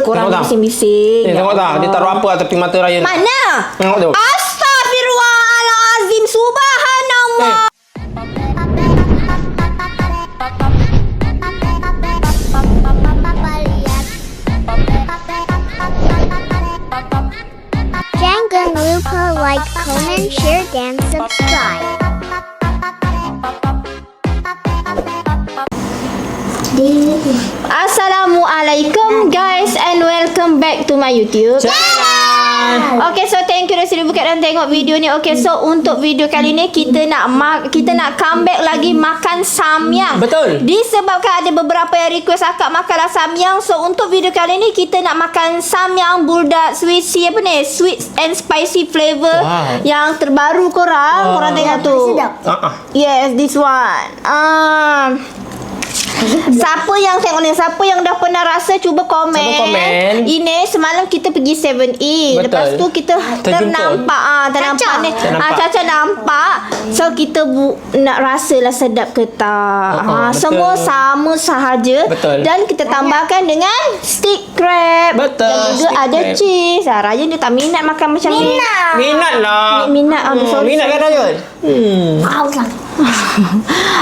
Korang Tengok tak? bising-bising. Tengok tak? Dia taruh apa tepi mata Ryan? Mana? Tengok tu. Astaghfirullahalazim. Subhanallah. Jangan lupa like, comment, share, dan subscribe. Assalamualaikum guys and welcome back to my YouTube. Okay, so thank you dah sudah buka dan tengok video ni. Okay, so untuk video kali ni kita nak comeback lagi makan samyang. Betul. Disebabkan ada beberapa yang request akak makanlah samyang. So untuk video kali ni kita nak makan samyang buldak sweet and spicy flavor. Wow. Yang terbaru korang. Korang tengok tu. Yes, this one. Siapa yang tengok ni, siapa yang dah pernah rasa, cuba komen. Ini semalam kita pergi 7E. Lepas tu kita ternampak ni. Caca nampak. So kita nak rasalah sedap ke tak. Semua sama sahaja. Betul. Dan kita tambahkan dengan stick crab. Betul. Dan juga ada cheese. Ryan dia tak minat makan macam ni. Minat lah. Minat. Minat kan Ryan?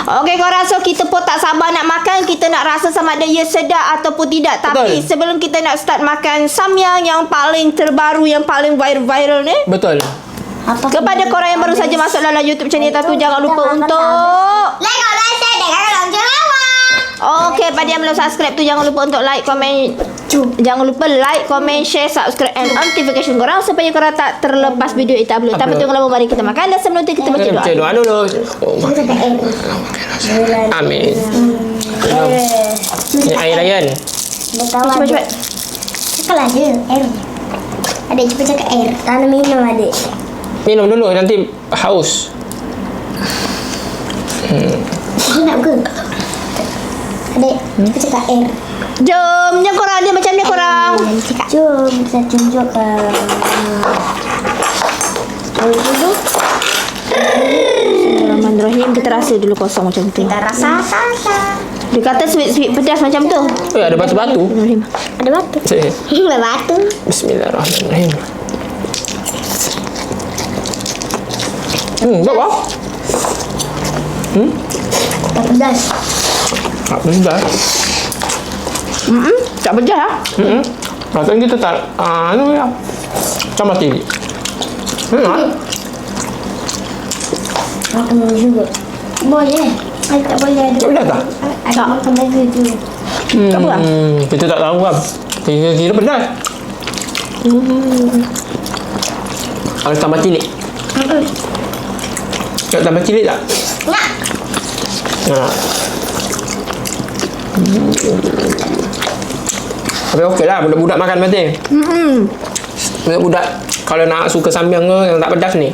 Okey korang, so kita pun tak sabar nak makan. Kita nak rasa sama ada ia sedap ataupun tidak. Tapi sebelum kita nak start makan samyang yang paling terbaru, yang paling viral ni, Betul. kepada korang yang baru saja masuk dalam YouTube channel Tatu, jangan lupa untuk Like, comment, share, dan lonceng bawah. Okey, pada yang belum subscribe tu jangan lupa untuk like, komen. Jangan lupa like, comment, share, subscribe and notification korang supaya korang tak terlepas video kita upload. Tanpa tunggu lama, mari kita makan. Dan sebelum tu kita baca doa. Baca doa dulu. Amin. Ni air Ryan. Cepat. Cakaplah je, air. Adik cepat cakap air. Tanam minum adik. Minum dulu nanti haus. Dia nak ke? Adik, cepat cakap air. Jom korang, dia macam ni korang. Cakap. Jom, kita tunjukkan. Bismillahirrahmanirrahim. Kita rasa dulu kosong macam tu. Kita rasa. Dia kata sweet pedas macam tu. Ada batu-batu. Ada batu. Ada batu. Bismillahirrahmanirrahim. Bawa. Tak pedas. Tak pedas. Tak pedas lah. Rasanya kita tak ya. Macam mati. Aku mau juga. Boleh. Tak boleh ada. Pedas tak? Ada makan lagi tu. Tak apa lah. Kita tak tahu kan. Kira pedas. Kalau tambah cilik. Nak tambah cilik tak? Nak. Tapi okey lah, budak-budak makan berarti. Budak-budak kalau nak suka samyang ke yang tak pedas ni,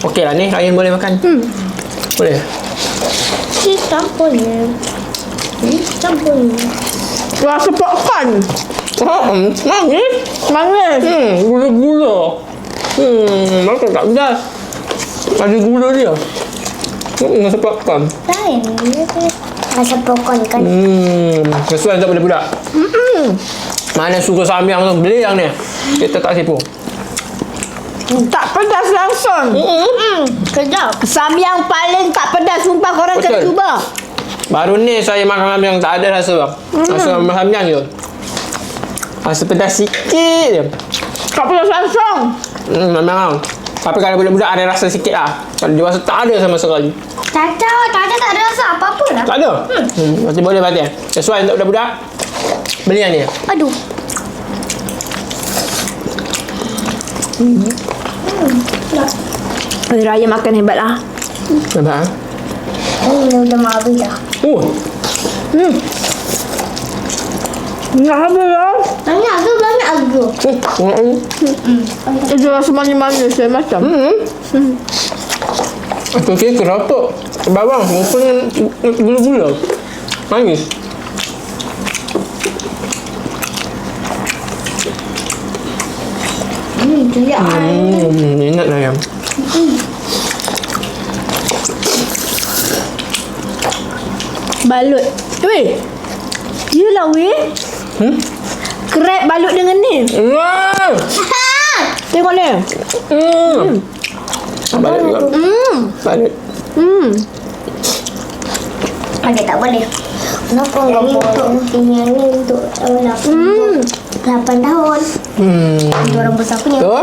okey lah ni, Ryan boleh makan. Boleh. Campurnya. Campurnya. Rasa popcorn. Manis. Gula-gula. Macam tak pedas. Ada gula dia. Rasa popcorn. Lain. Rasa popcorn kan. Sesuai untuk budak-budak. Mana suka samyang tu, beli yang ni. Kita tak sipu. Tak pedas langsung. Sedap. Samyang paling tak pedas. Sumpah korang kena Betul. cuba. Baru ni saya makan samyang tak ada rasa bang. Rasa samyang je. Rasa pedas sikit je. Tak pedas langsung. Memang. Tapi kalau budak-budak ada rasa sikit lah. Kalau dewasa tak ada sama sekali. Caca tak ada rasa apa-apa dah. Tak ada. Macam boleh berarti. Sesuai untuk budak-budak. Beli yang ni. Aduh. Raya makan hebat lah. Nampak? Udah mau habis dah. Nak habis lah. Banyak aku. Itu rasa manis-manis macam. Aku kira kerotok bawang. Rupanya gula-gula. Manis. Minat lah yang. Balut. Weh. Yelah weh. Krep balut dengan ni. Tengok ni. Balut juga. Balut. Ada tak boleh. Kenapa enggak boleh? Ini untuk 8 tahun. Itu orang besar punya. Tu.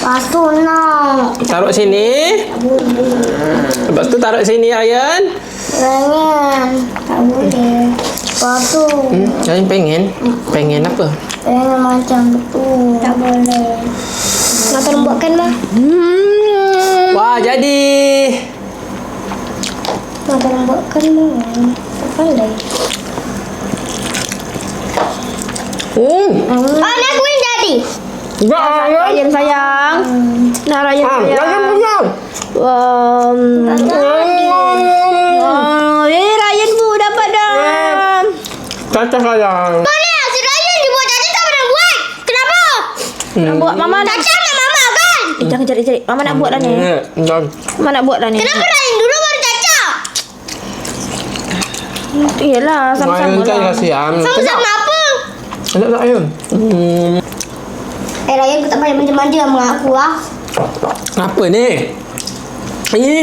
Lepas tu nak. Taruh sini. Lepas tu taruh sini, Ryan. Jangan. Tak boleh. Lepas tu. Ryan pengen. Pengen apa? Jangan macam tu. Tak boleh. Nak tolong buatkan, Ma? Wah, jadi. Nak tolong buatkan, Ma? Tak pandai. Ni aku yang jadi. Enggak, Ryan sayang. Nah, Ryan sayang. Ryan punya. Ryan bu dapat dah. Caca sayang. Mana? Si Ryan dibuat tadi tak pernah buat. Kenapa? Nak buat mama nak. Caca nak Mama kan? Jangan cari-cari. Mama nak buat dah ni. Mama nak buat dah ni. Kenapa Ryan dulu baru Caca? Iyalah, sama-sama Ryan lah. kasihan. Sama-sama apa? Enak tak, Ryan? Ryan aku tak boleh manja-manja sama aku lah. Apa ni?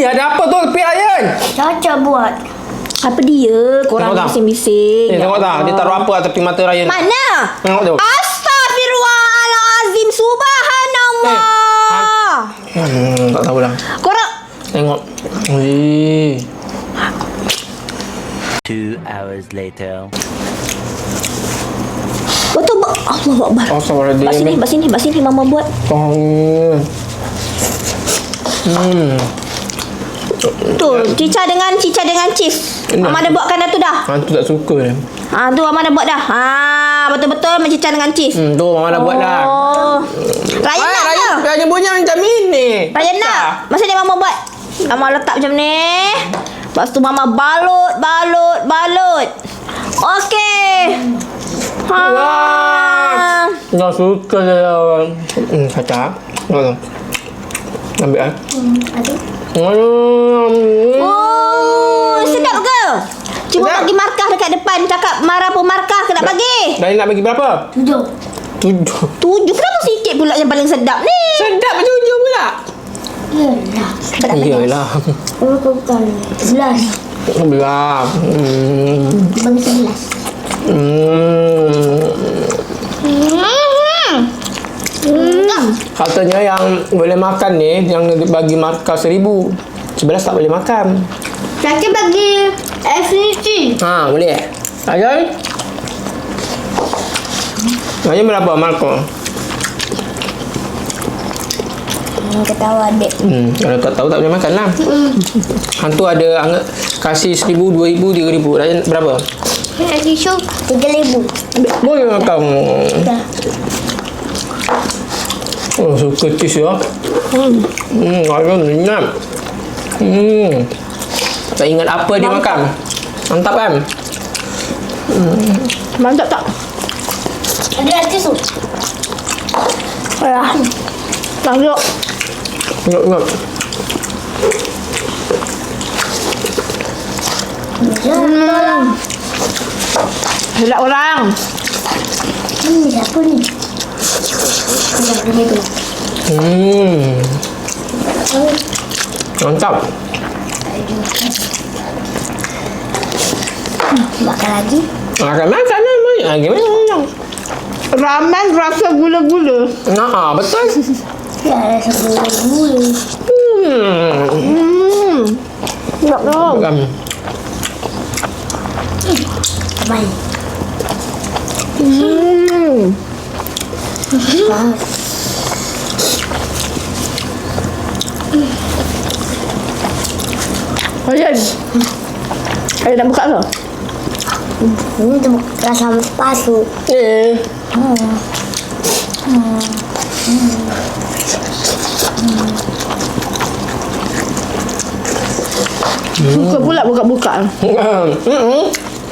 Ada apa tu tepi Ryan? Caca buat. Apa dia? Korang Tengok tak? bising-bising. Tengok tak? Dia taruh apa tepi mata Ryan? Mana? Tengok tu. Astaghfirullahalazim. Subhanallah. Tak tahulah. Korang Tengok. Wih. 2 hours later. betul Allah Akbar. Astagfirullahaladzim. Bak sini mama buat. Tu, cica dengan cheese. Mama dah buatkan dah tu dah. Tu tak suka dia. Tu mama dah buat dah. Betul-betul mencica dengan cheese. Tu mama dah buat dah. Ryan nak ke? Ryan punya macam ini. Ryan nak. Masa ni mama buat. Mama letak macam ni. Lepas tu mama balut. Okey. Tak suka dia. Caca. Ambil lah. Sedap ke? Cuba Sedap. bagi markah dekat depan. Cakap marah pun markah ke nak bagi? Dah nak bagi berapa? 7. 7. 7. Kenapa sikit pula yang paling sedap ni? Sedap macam 7 pula. Iyalah. Bukan 11. Belah. Bagi 11. Katanya yang boleh makan ni, yang bagi markah 1000. 11 tak boleh makan. Caca bagi Infinity. Boleh. Ryan? Ryan berapa markah? Ketawa adik. Kalau tak tahu tak boleh makan lah. Hantu ada kasih 1000, 2000, 3000. Ryan berapa? Lagi show 3,000. Boleh makan. Dah. Oh, suka cheese ya. Ryan ingat. Tak ingat apa dia makan. Mantap kan? Mantap tak? Ada tisu. Alah. Lanjut. Ingat. Helak orang. Apa ni? Mantap. Makan lagi. Makan lah. Gimana? Ramen rasa gula-gula. Betul. Ya, ada sebelum. Sedap tau. Baik. Ryan. Ryan nak buka ke? Ini tu rasa sepatu. Suka pula buka-buka.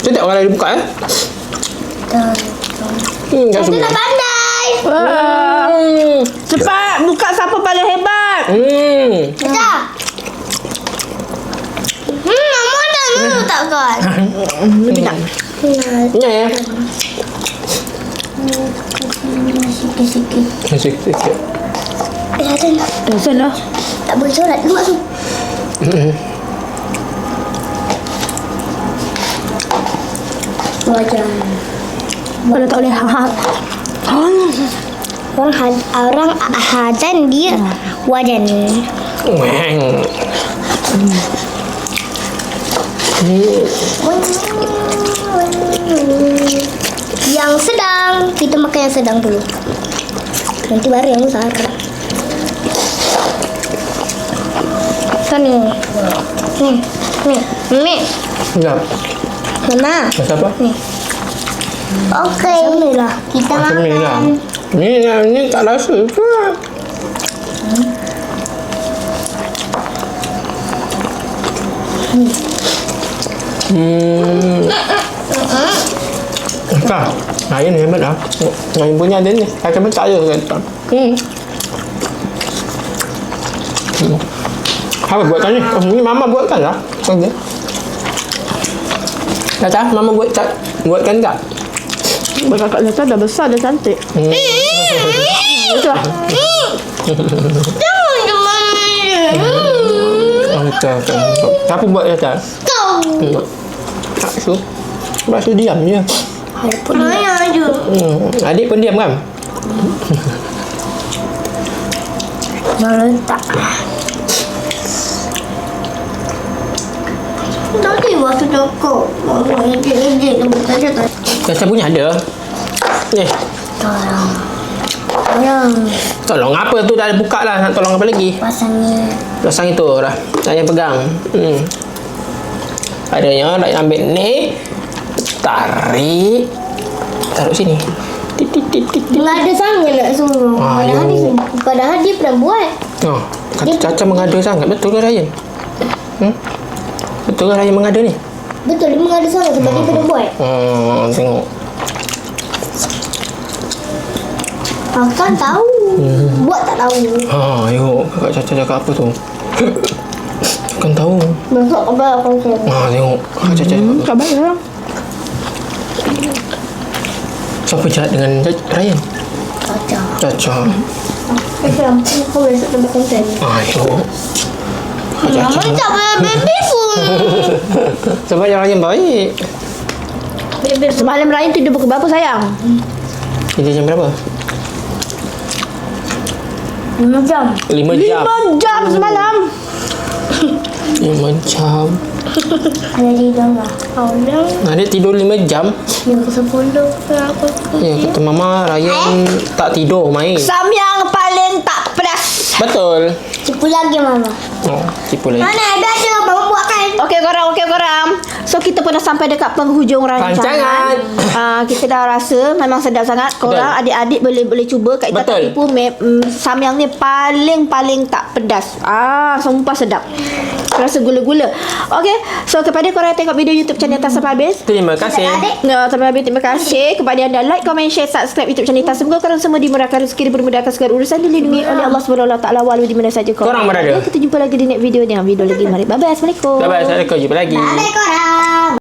Sedap kalau dia buka Kita tak pandai. Cepat buka siapa paling hebat. Kita. Mama dah dulu tak kan? Lebih nak. Ya. Sikit-sikit. Sikit-sikit. Ada lah. Sana. Tak boleh solat dulu tu. Wajan. Kalau tak boleh. Orang hazan dia wajan. Weng. Yang sedang. Kita makan yang sedang dulu. Nanti baru yang besar. Ni. Ni. Sekejap. Mana? Rasa apa? Ni. Okey. Bismillah. Kita Macam ni lah. makan. Ni tak rasa ke? Kak, Ryan hebat lah. Ryan punya ada ni. Kakak percaya kata. Apa buatkan ni? Oh, ni Mama buatkan lah. Okay. Caca, Mama buatkan tak? Kakak Caca dah besar, dah cantik. Itu lah. Betul. Siapa buat Caca? Kau. Tak su. Lepas tu diam je. Ayah je. Adik pun diam kan? Jangan letak. Tadi waktu cakap. Ejek-ejek. Caca punya ada. Ni. Tolong. Tolong apa tu dah buka lah. Nak tolong apa lagi? Pasangnya. Pasang itu dah. Saya pegang. Adanya nak ambil ni. Tarik. Taruh sini. Mengada sangat nak suruh. Padahal dia pernah buat. Oh, kata Caca mengada sangat. Betul ke Ryan? Betul ke Ryan mengada ni? Betul, dia mengada sangat sebab dia pernah buat. Tengok. Akan tahu. Buat tak tahu. Tengok. Kakak Caca cakap apa tu? Kan tahu. Masuk apa aku kata. Tengok. Kakak Caca cakap apa? Tak baik lah. Siapa jahat dengan Ryan? Caca. Caca. Kau besok tambah konten. Tengok. Mama tak boleh baby food. Sebab yang Ryan baik. Semalam Ryan tidur pukul berapa sayang? Tidur jam berapa? 5 jam. 5 jam. 5 jam semalam. 5 jam. Ada tidur tak? Adik tidur 5 jam. Yang ke-10 aku. Ya, kata Mama Ryan tak tidur main. Samyang paling tak pedas. Betul. Cipu lagi Mama. Oh, tipu lagi. Mana ada Mama buatkan. Okey korang. So kita pun dah sampai dekat penghujung rancangan. Kita dah rasa memang sedap sangat. Korang adik-adik boleh cuba kat kita tak Betul. tipu. Samyang ni paling tak pedas. Sumpah sedap. Rasa gula-gula. Okey. So kepada korang yang tengok video YouTube channel Tas sampai habis. Terima kasih. Sampai habis terima kasih kepada anda like, comment, share, subscribe YouTube channel Tas. Semoga korang semua dimurahkan rezeki, dipermudahkan segala urusan, dilindungi oleh Allah Subhanahu Wa Taala walau di mana saja Korang berada. Kita jumpa lagi di next video dengan video lagi. Mari bye bye. Assalamualaikum. Bye-bye. Assalamualaikum. Jumpa lagi. Bye korang.